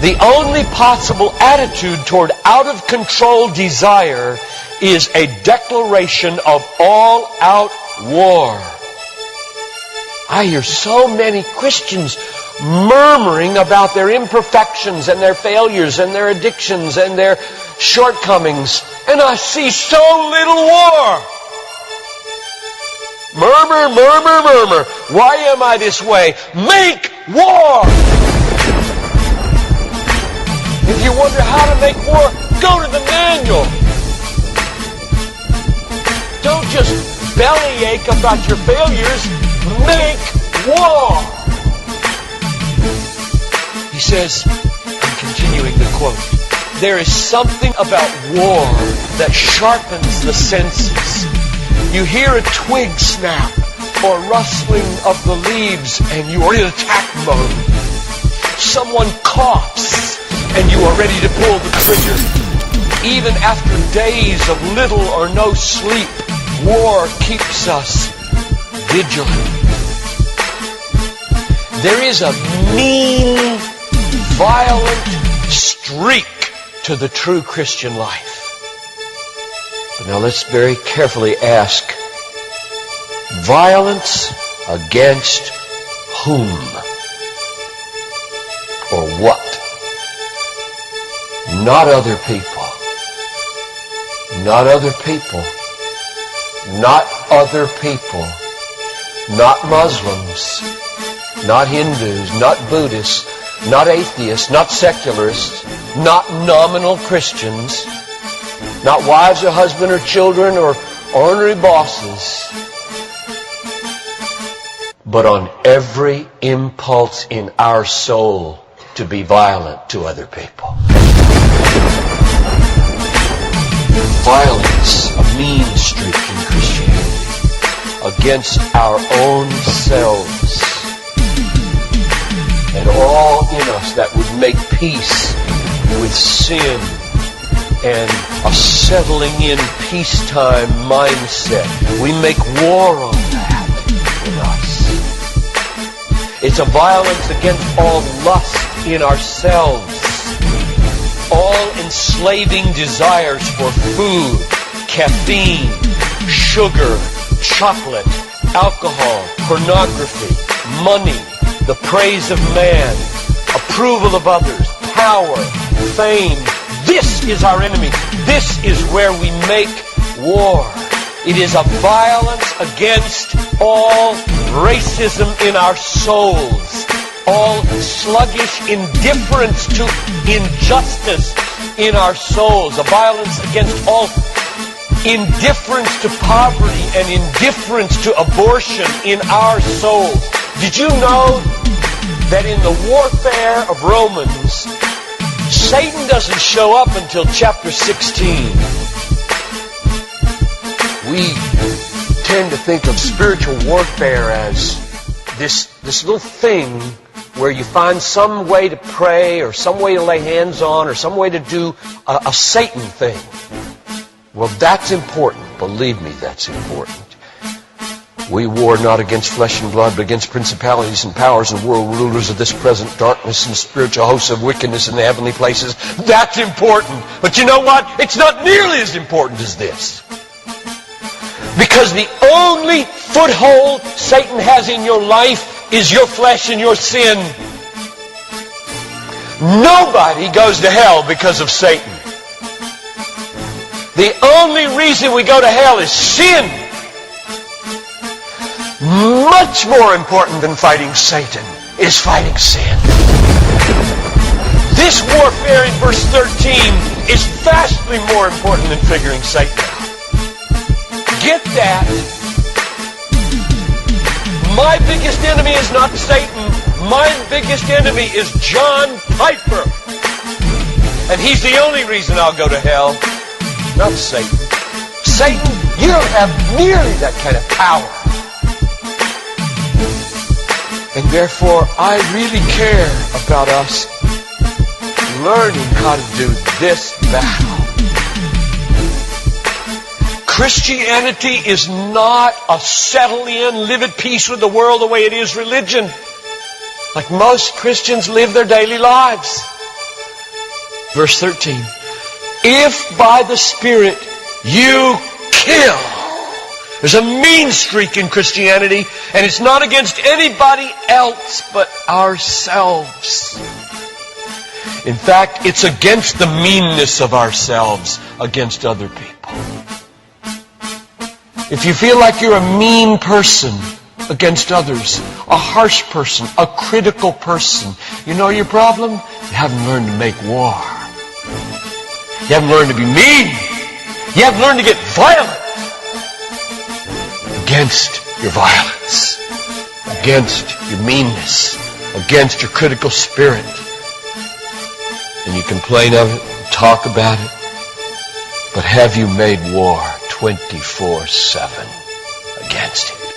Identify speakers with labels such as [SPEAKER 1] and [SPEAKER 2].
[SPEAKER 1] The only possible attitude toward out-of-control desire is a declaration of all-out war. I hear so many Christians murmuring about their imperfections and their failures and their addictions and their shortcomings, and I see so little war. Murmur, murmur, murmur. Why am I this way? Make war! If you wonder how to make war, go to the manual. Don't just bellyache about your failures. Make war! He says, I'm continuing the quote, there is something about war that sharpens the senses. You hear a twig snap or rustling of the leaves and you are in attack mode. Someone coughs and you are ready to pull the trigger. Even after days of little or no sleep, war keeps us vigilant. There is a mean, violent streak to the true Christian life. But now let's very carefully ask, violence against whom? Or what? Not other people. Not other people. Not other people. Not Muslims. Not Hindus. Not Buddhists. Not atheists. Not secularists. Not nominal Christians. Not wives or husband or children or ornery bosses. But on every impulse in our soul to be violent to other people. Violence, a mean streak in Christianity, against our own selves. And all in us that would make peace with sin and a settling in peacetime mindset. We make war on that in us. It's a violence against all lust in ourselves. All enslaving desires for food, caffeine, sugar, chocolate, alcohol, pornography, money, the praise of man, approval of others, power, fame. This is our enemy. This is where we make war. It is a violence against all racism in our souls, all sluggish indifference to injustice in our souls, a violence against all indifference to poverty and indifference to abortion in our souls. Did you know that in the warfare of Romans, Satan doesn't show up until chapter 16. We tend to think of spiritual warfare as this little thing where you find some way to pray or some way to lay hands on or some way to do a Satan thing. Well, that's important. Believe me, that's important. We war not against flesh and blood, but against principalities and powers and world rulers of this present darkness and spiritual hosts of wickedness in the heavenly places. That's important. But you know what? It's not nearly as important as this. Because the only foothold Satan has in your life is your flesh and your sin. Nobody goes to hell because of Satan. The only reason we go to hell is sin. Much more important than fighting Satan is fighting sin. This warfare in verse 13 is vastly more important than figuring Satan out. Get that. My biggest enemy is not Satan. My biggest enemy is John Piper. And he's the only reason I'll go to hell, not Satan. Satan, you don't have nearly that kind of power. And therefore, I really care about us learning how to do this battle. Christianity is not a settle in, live at peace with the world the way it is religion. Like most Christians live their daily lives. Verse 13. If by the Spirit you kill. There's a mean streak in Christianity, and it's not against anybody else but ourselves. In fact, it's against the meanness of ourselves against other people. If you feel like you're a mean person against others, a harsh person, a critical person, you know your problem? You haven't learned to make war. You haven't learned to be mean. You haven't learned to get violent against your violence, against your meanness, against your critical spirit. And you complain of it, talk about it, but have you made war 24/7 against it?